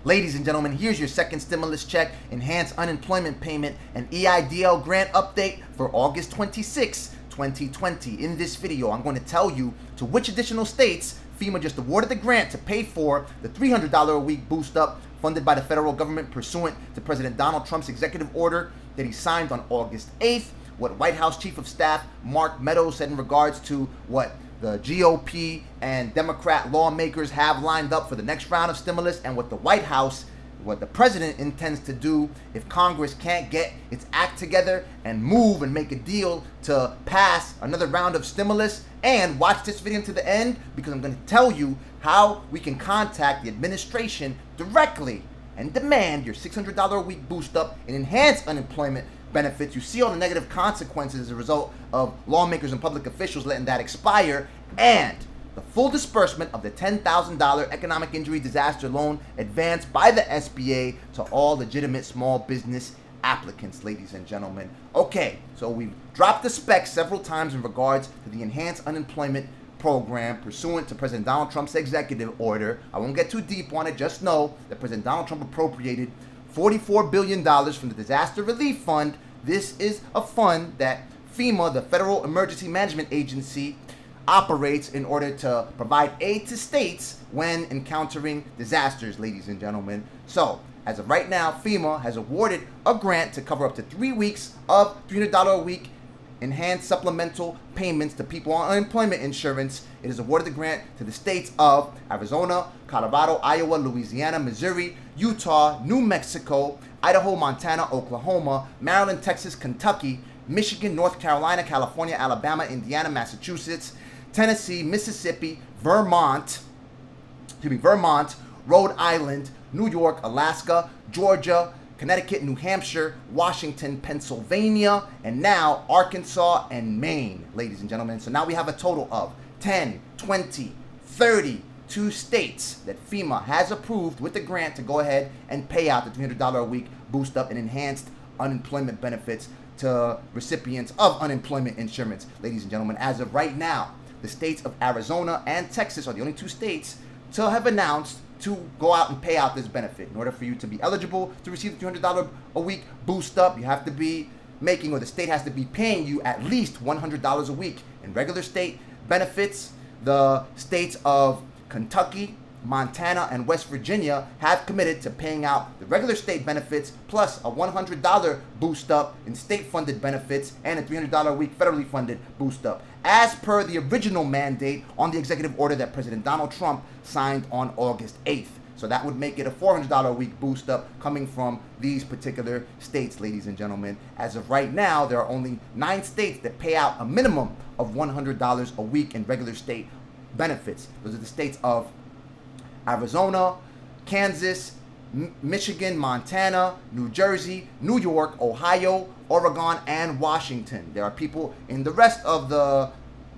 Ladies and gentlemen, here's your second stimulus check, enhanced unemployment payment, and EIDL grant update for August 26, 2020. In this video, I'm going to tell you to which additional states FEMA just awarded the grant to pay for the $300 a week boost up funded by the federal government pursuant to President Donald Trump's executive order that he signed on August 8th, what White House Chief of Staff Mark Meadows said in regards to what the GOP and Democrat lawmakers have lined up for the next round of stimulus, and what the White House, what the president intends to do if Congress can't get its act together and move and make a deal to pass another round of stimulus. And watch this video to the end, because I'm going to tell you how we can contact the administration directly and demand your $600 a week boost up and enhanced unemployment benefits. You see all the negative consequences as a result of lawmakers and public officials letting that expire, and the full disbursement of the $10,000 economic injury disaster loan advanced by the SBA to all legitimate small business applicants, ladies and gentlemen. Okay, so we've dropped the specs several times in regards to the enhanced unemployment program pursuant to President Donald Trump's executive order. I won't get too deep on it. Just know that President Donald Trump appropriated $44 billion from the Disaster Relief Fund. This is a fund that FEMA, the Federal Emergency Management Agency, operates in order to provide aid to states when encountering disasters, ladies and gentlemen. So, as of right now, FEMA has awarded a grant to cover up to 3 weeks of $300 a week enhanced supplemental payments to people on unemployment insurance. It has awarded the grant to the states of Arizona, Colorado, Iowa, Louisiana, Missouri, Utah, New Mexico, Idaho, Montana, Oklahoma, Maryland, Texas, Kentucky, Michigan, North Carolina, California, Alabama, Indiana, Massachusetts, Tennessee, Mississippi, Vermont, Rhode Island, New York, Alaska, Georgia, Connecticut, New Hampshire, Washington, Pennsylvania, and now Arkansas and Maine, ladies and gentlemen. So now we have a total of 10, 20, 32 states that FEMA has approved with the grant to go ahead and pay out the $300 a week boost up and enhanced unemployment benefits to recipients of unemployment insurance, ladies and gentlemen. As of right now, the states of Arizona and Texas are the only two states to have announced to go out and pay out this benefit. In order for you to be eligible to receive the $200 a week boost up, you have to be making, or the state has to be paying you at least $100 a week in regular state benefits. The states of Kentucky, Montana, and West Virginia have committed to paying out the regular state benefits plus a $100 boost up in state-funded benefits and a $300 a week federally funded boost up, as per the original mandate on the executive order that President Donald Trump signed on August 8th. So that would make it a $400 a week boost up coming from these particular states, ladies and gentlemen. As of right now, there are only 9 states that pay out a minimum of $100 a week in regular state benefits. Those are the states of Arizona, Kansas, Michigan, Montana, New Jersey, New York, Ohio, Oregon, and Washington. There are people in the rest of the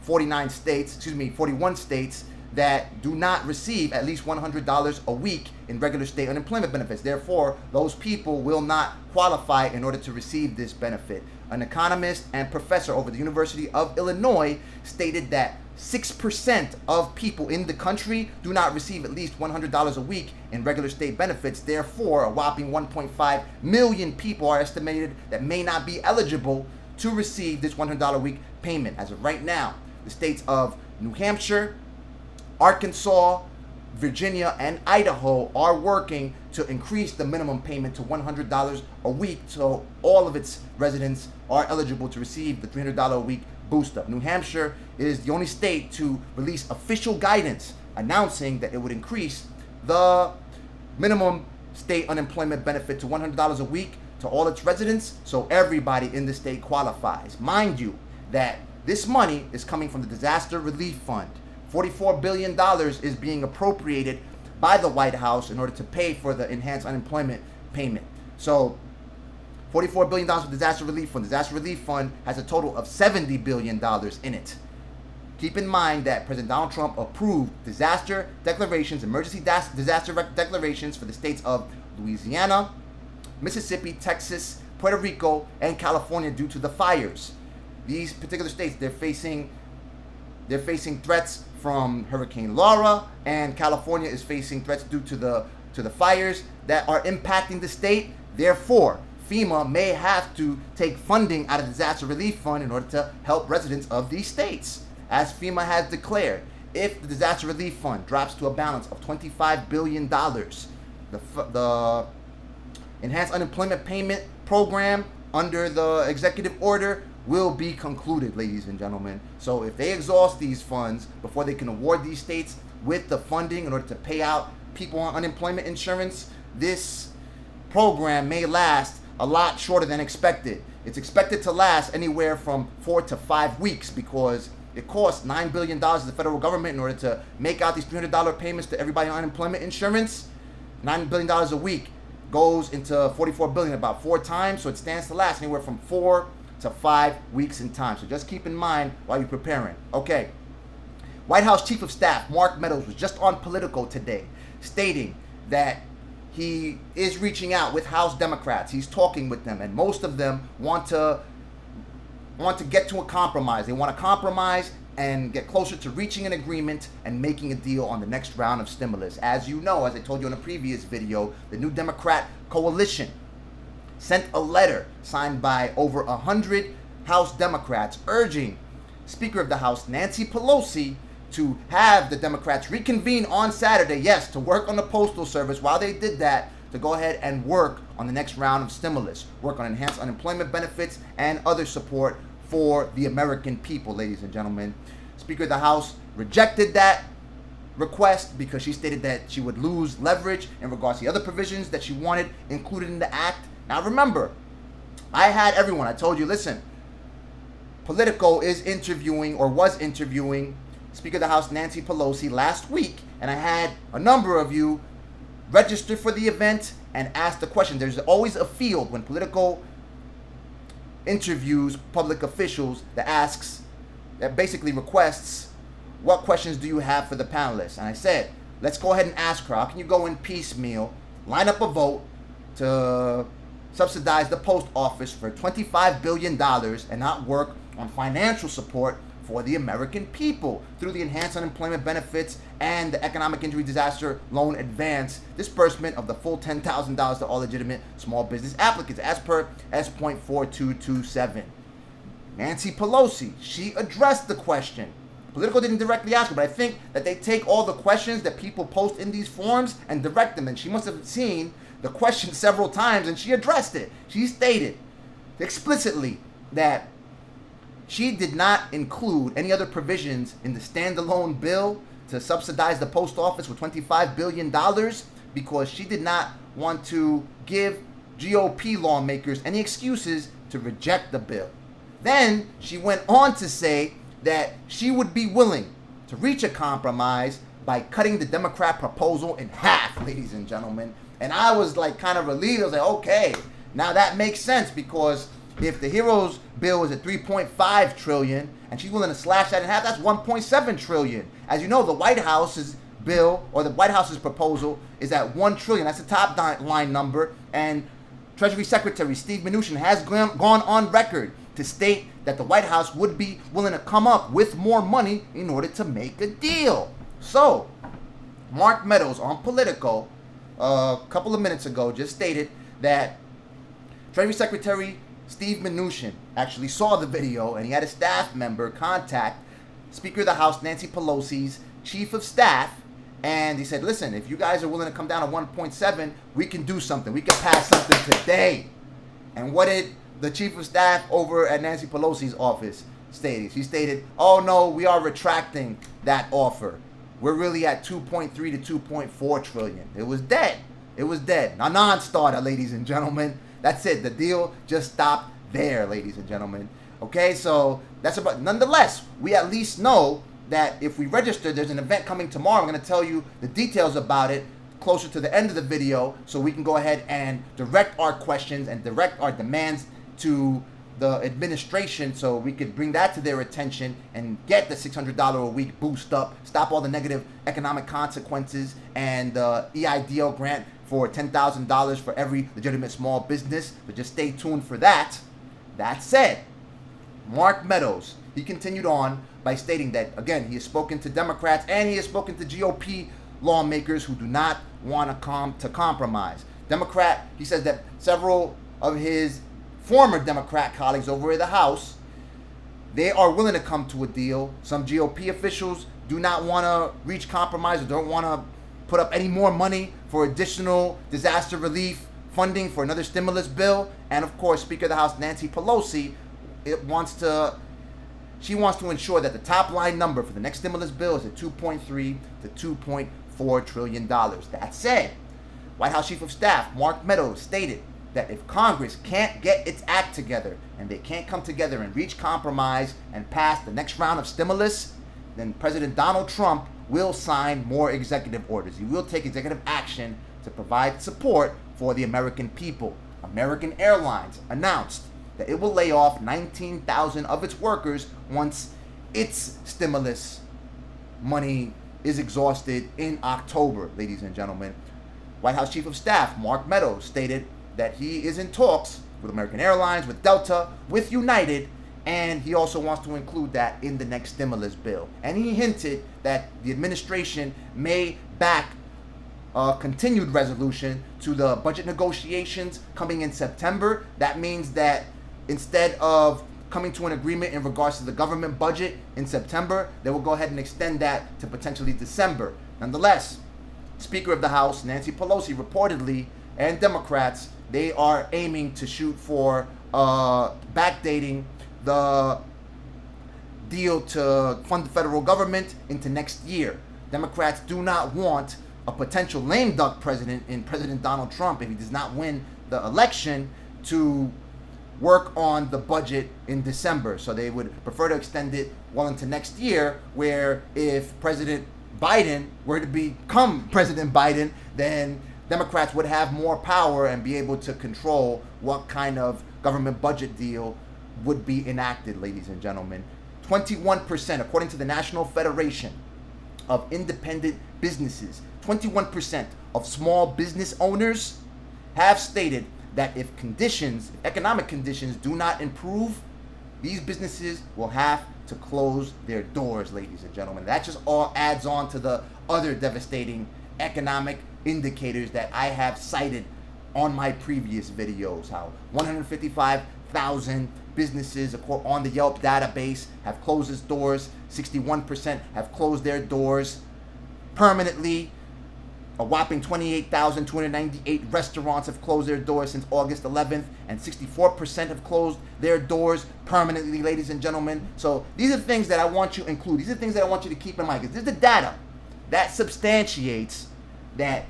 41 states that do not receive at least $100 a week in regular state unemployment benefits. Therefore, those people will not qualify in order to receive this benefit. An economist and professor over the University of Illinois stated that 6% of people in the country do not receive at least $100 a week in regular state benefits. Therefore, a whopping 1.5 million people are estimated that may not be eligible to receive this $100 a week payment. As of right now, the states of New Hampshire, Arkansas, Virginia, and Idaho are working to increase the minimum payment to $100 a week, so all of its residents are eligible to receive the $300 a week boost up. New Hampshire is the only state to release official guidance announcing that it would increase the minimum state unemployment benefit to $100 a week to all its residents, so everybody in the state qualifies. Mind you that this money is coming from the Disaster Relief Fund. $44 billion is being appropriated by the White House in order to pay for the enhanced unemployment payment. So $44 billion for Disaster Relief Fund. The Disaster Relief Fund has a total of $70 billion in it. Keep in mind that President Donald Trump approved disaster declarations, emergency disaster declarations for the states of Louisiana, Mississippi, Texas, Puerto Rico, and California due to the fires. These particular states, they're facing threats from Hurricane Laura, and California is facing threats due to the to the fires that are impacting the state. Therefore, FEMA may have to take funding out of the disaster relief fund in order to help residents of these states. As FEMA has declared, if the disaster relief fund drops to a balance of $25 billion, the enhanced unemployment payment program under the executive order will be concluded, ladies and gentlemen. So if they exhaust these funds before they can award these states with the funding in order to pay out people on unemployment insurance, this program may last a lot shorter than expected. It's expected to last anywhere from 4 to 5 weeks because it costs $9 billion to the federal government in order to make out these $300 payments to everybody on unemployment insurance. $9 billion a week goes into $44 billion about 4 times, so it stands to last anywhere from 4 to 5 weeks in time. So just keep in mind while you're preparing. Okay. White House Chief of Staff Mark Meadows was just on Politico today stating that he is reaching out with House Democrats. He's talking with them, and most of them want to get to a compromise. They want to compromise and get closer to reaching an agreement and making a deal on the next round of stimulus. As you know, as I told you in a previous video, the new Democrat coalition sent a letter signed by over 100 House Democrats urging Speaker of the House Nancy Pelosi to have the Democrats reconvene on Saturday, yes, to work on the Postal Service. While they did that, to go ahead and work on the next round of stimulus, work on enhanced unemployment benefits and other support for the American people, ladies and gentlemen. Speaker of the House rejected that request because she stated that she would lose leverage in regards to the other provisions that she wanted included in the act. Now remember, I had everyone, I told you, listen, Politico is interviewing or was interviewing Speaker of the House Nancy Pelosi last week, and I had a number of you register for the event and ask the question. There's always a field when Politico interviews public officials that basically requests, what questions do you have for the panelists? And I said, let's go ahead and ask her, how can you go in piecemeal, line up a vote to subsidize the post office for $25 billion and not work on financial support for the American people through the enhanced unemployment benefits and the economic injury disaster loan advance disbursement of the full $10,000 to all legitimate small business applicants as per S.4227. Nancy Pelosi, she addressed the question. Politico didn't directly ask her, but I think that they take all the questions that people post in these forums and direct them, and she must have seen the question several times and she addressed it. She stated explicitly that she did not include any other provisions in the standalone bill to subsidize the post office with $25 billion because she did not want to give GOP lawmakers any excuses to reject the bill. Then she went on to say that she would be willing to reach a compromise by cutting the Democrat proposal in half, ladies and gentlemen. And I was like kind of relieved. I was like, okay, now that makes sense, because if the HEROES bill is at $3.5 trillion and she's willing to slash that in half, that's $1.7 trillion. As you know, the White House's bill, or the White House's proposal, is at $1 trillion. That's the top line number. And Treasury Secretary Steven Mnuchin has gone on record to state that the White House would be willing to come up with more money in order to make a deal. So, Mark Meadows on Politico a couple of minutes ago just stated that Treasury Secretary Steven Mnuchin actually saw the video, and he had a staff member contact Speaker of the House Nancy Pelosi's Chief of Staff, and he said, listen, if you guys are willing to come down to 1.7, we can do something. We can pass something today. And what did the Chief of Staff over at Nancy Pelosi's office state? She stated, oh no, we are retracting that offer. We're really at 2.3 to 2.4 trillion. It was dead. It was dead. A non-starter, ladies and gentlemen. That's it. The deal just stopped there, ladies and gentlemen. Okay, so that's about. Nonetheless, we at least know that if we register, there's an event coming tomorrow. I'm going to tell you the details about it closer to the end of the video, so we can go ahead and direct our questions and direct our demands to the administration, so we could bring that to their attention and get the $600 a week boost up, stop all the negative economic consequences, and EIDL grant for $10,000 for every legitimate small business. But just stay tuned for that. That said, Mark Meadows, he continued on by stating that, again, he has spoken to Democrats and he has spoken to GOP lawmakers who do not want to compromise. Democrat, he says that several of his former Democrat colleagues over in the House, they are willing to come to a deal. Some GOP officials do not want to reach compromise or don't want to put up any more money for additional disaster relief funding for another stimulus bill. And of course, Speaker of the House Nancy Pelosi, she wants to ensure that the top line number for the next stimulus bill is at $2.3 to $2.4 trillion. That said, White House Chief of Staff Mark Meadows stated that if Congress can't get its act together and they can't come together and reach compromise and pass the next round of stimulus, then President Donald Trump will sign more executive orders. He will take executive action to provide support for the American people. American Airlines announced that it will lay off 19,000 of its workers once its stimulus money is exhausted in October, ladies and gentlemen. White House Chief of Staff Mark Meadows stated that he is in talks with American Airlines, with Delta, with United, and he also wants to include that in the next stimulus bill. And he hinted that the administration may back a continued resolution to the budget negotiations coming in September. That means that instead of coming to an agreement in regards to the government budget in September, they will go ahead and extend that to potentially December. Nonetheless, Speaker of the House Nancy Pelosi reportedly, and Democrats, they are aiming to shoot for backdating the deal to fund the federal government into next year. Democrats do not want a potential lame duck president in President Donald Trump, if he does not win the election, to work on the budget in December. So they would prefer to extend it well into next year, where if President Biden were to become President Biden, then Democrats would have more power and be able to control what kind of government budget deal would be enacted, ladies and gentlemen. 21%, according to the National Federation of Independent Businesses, 21% of small business owners have stated that if economic conditions do not improve, these businesses will have to close their doors, ladies and gentlemen. That just all adds on to the other devastating economic indicators that I have cited on my previous videos. How 155,000 businesses on the Yelp database have closed its doors. 61% have closed their doors permanently. A whopping 28,298 restaurants have closed their doors since August 11th, and 64% have closed their doors permanently, ladies and gentlemen. So these are things that I want you to include. These are things that I want you to keep in mind, because this is the data that substantiates that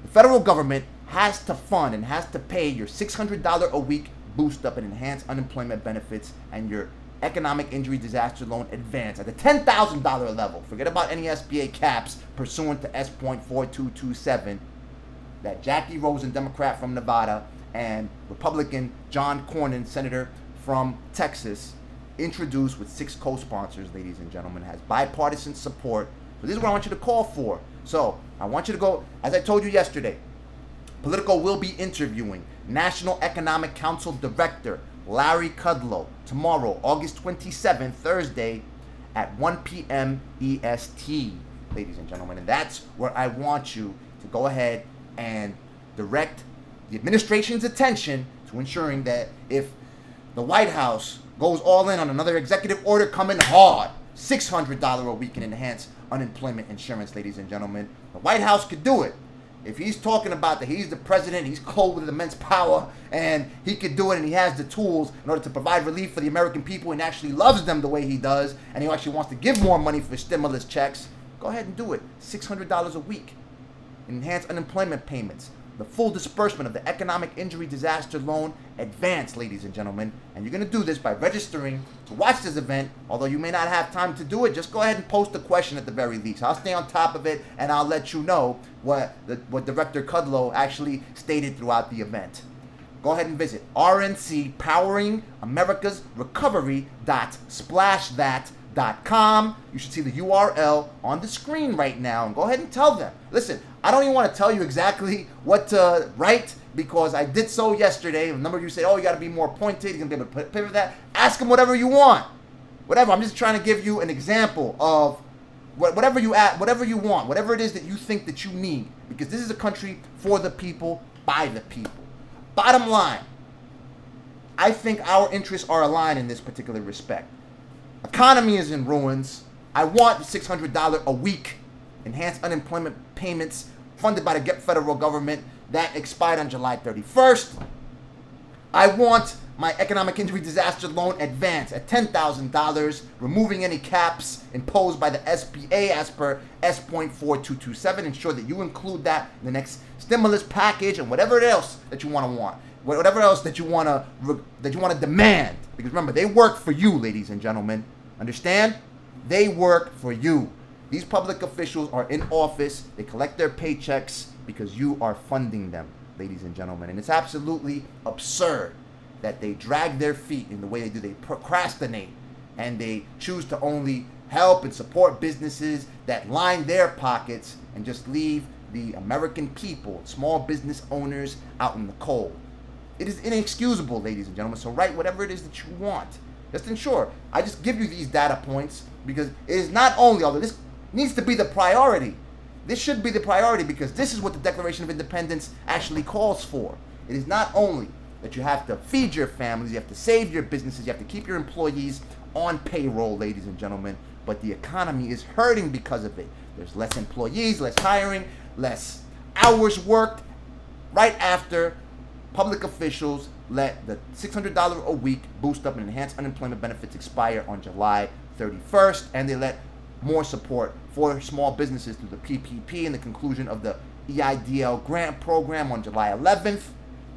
the federal government has to fund and has to pay your $600 a week boost up and enhanced unemployment benefits and your economic injury disaster loan advance at the $10,000 level. Forget about any SBA caps pursuant to S.4227 that Jackie Rosen, Democrat from Nevada, and Republican John Cornyn, Senator from Texas, introduced with 6 co-sponsors, ladies and gentlemen, has bipartisan support. So this is what I want you to call for. So I want you to go, as I told you yesterday, Politico will be interviewing National Economic Council Director Larry Kudlow tomorrow, August 27th, Thursday, at 1 p.m. EST, ladies and gentlemen. And that's where I want you to go ahead and direct the administration's attention to ensuring that if the White House goes all in on another executive order coming hard, $600 a week in enhanced unemployment insurance, ladies and gentlemen, the White House could do it. If he's talking about that he's the president, he's clothed with immense power, and he could do it, and he has the tools in order to provide relief for the American people, and actually loves them the way he does, and he actually wants to give more money for stimulus checks, go ahead and do it. $600 a week. Enhanced unemployment payments. The full disbursement of the economic injury disaster loan advance, ladies and gentlemen. And you're going to do this by registering to watch this event. Although you may not have time to do it, just go ahead and post a question at the very least. I'll stay on top of it, and I'll let you know what Director Kudlow actually stated throughout the event. Go ahead and visit rncpoweringAmericasRecovery.splashthat.com. You should see the URL on the screen right now, and go ahead and tell them. Listen, I don't even want to tell you exactly what to write, because I did so yesterday. A number of you said, oh, you got to be more pointed. You're going to be able to pivot that. Ask them whatever you want. Whatever. I'm just trying to give you an example of whatever you at, whatever you want, whatever it is that you think that you need, because this is a country for the people, by the people. Bottom line, I think our interests are aligned in this particular respect. Economy is in ruins. I want the $600 a week enhanced unemployment payments funded by the federal government that expired on July 31st. I want my economic injury disaster loan advance at $10,000, removing any caps imposed by the SBA as per S.4227. Ensure that you include that in the next stimulus package and whatever else that you want, whatever else that you want to demand. Because remember, they work for you, ladies and gentlemen. Understand? They work for you. These public officials are in office. They collect their paychecks because you are funding them, ladies and gentlemen. And it's absolutely absurd that they drag their feet in the way they do. They procrastinate and they choose to only help and support businesses that line their pockets and just leave the American people, small business owners, out in the cold. It is inexcusable, ladies and gentlemen. So write whatever it is that you want. Just ensure. I just give you these data points because it is not only, although this needs to be the priority. This should be the priority because this is what the Declaration of Independence actually calls for. It is not only that you have to feed your families, you have to save your businesses, you have to keep your employees on payroll, ladies and gentlemen, but the economy is hurting because of it. There's less employees, less hiring, less hours worked right after public officials let the $600 a week boost up and enhanced unemployment benefits expire on July 31st, and they let more support for small businesses through the PPP and the conclusion of the EIDL grant program on July 11th.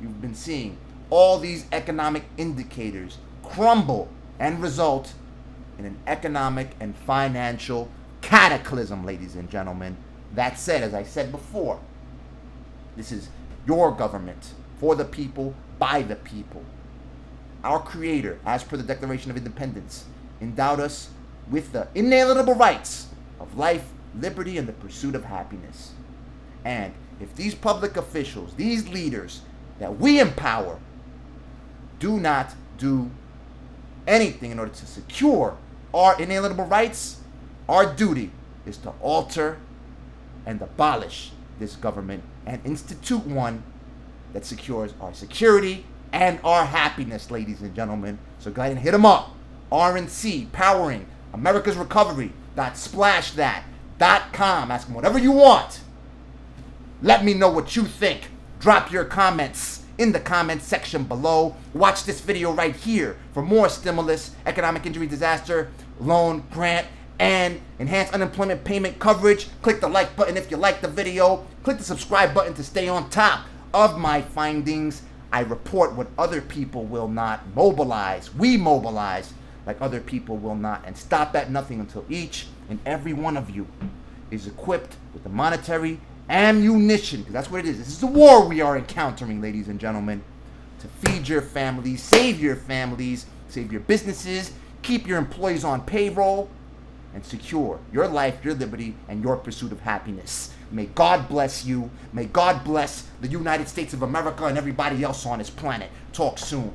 You've been seeing all these economic indicators crumble and result in an economic and financial cataclysm, ladies and gentlemen. That said, as I said before, this is your government, for the people, by the people. Our Creator, as per the Declaration of Independence, endowed us with the inalienable rights of life, liberty, and the pursuit of happiness. And if these public officials, these leaders that we empower, do not do anything in order to secure our inalienable rights, our duty is to alter and abolish this government and institute one that secures our security and our happiness, ladies and gentlemen. So go ahead and hit them up. RNC, powering America's Recovery. .splashdat.com. Ask them whatever you want. Let me know what you think. Drop your comments in the comment section below. Watch this video right here for more stimulus, economic injury disaster, loan, grant, and enhanced unemployment payment coverage. Click the like button if you like the video. Click the subscribe button to stay on top of my findings. I report what other people will not. Mobilize. We mobilize like other people will not. And stop at nothing until each and every one of you is equipped with the monetary ammunition, because that's what it is. This is the war we are encountering, ladies and gentlemen, to feed your families, save your businesses, keep your employees on payroll, and secure your life, your liberty, and your pursuit of happiness. May God bless you. May God bless the United States of America and everybody else on this planet. Talk soon.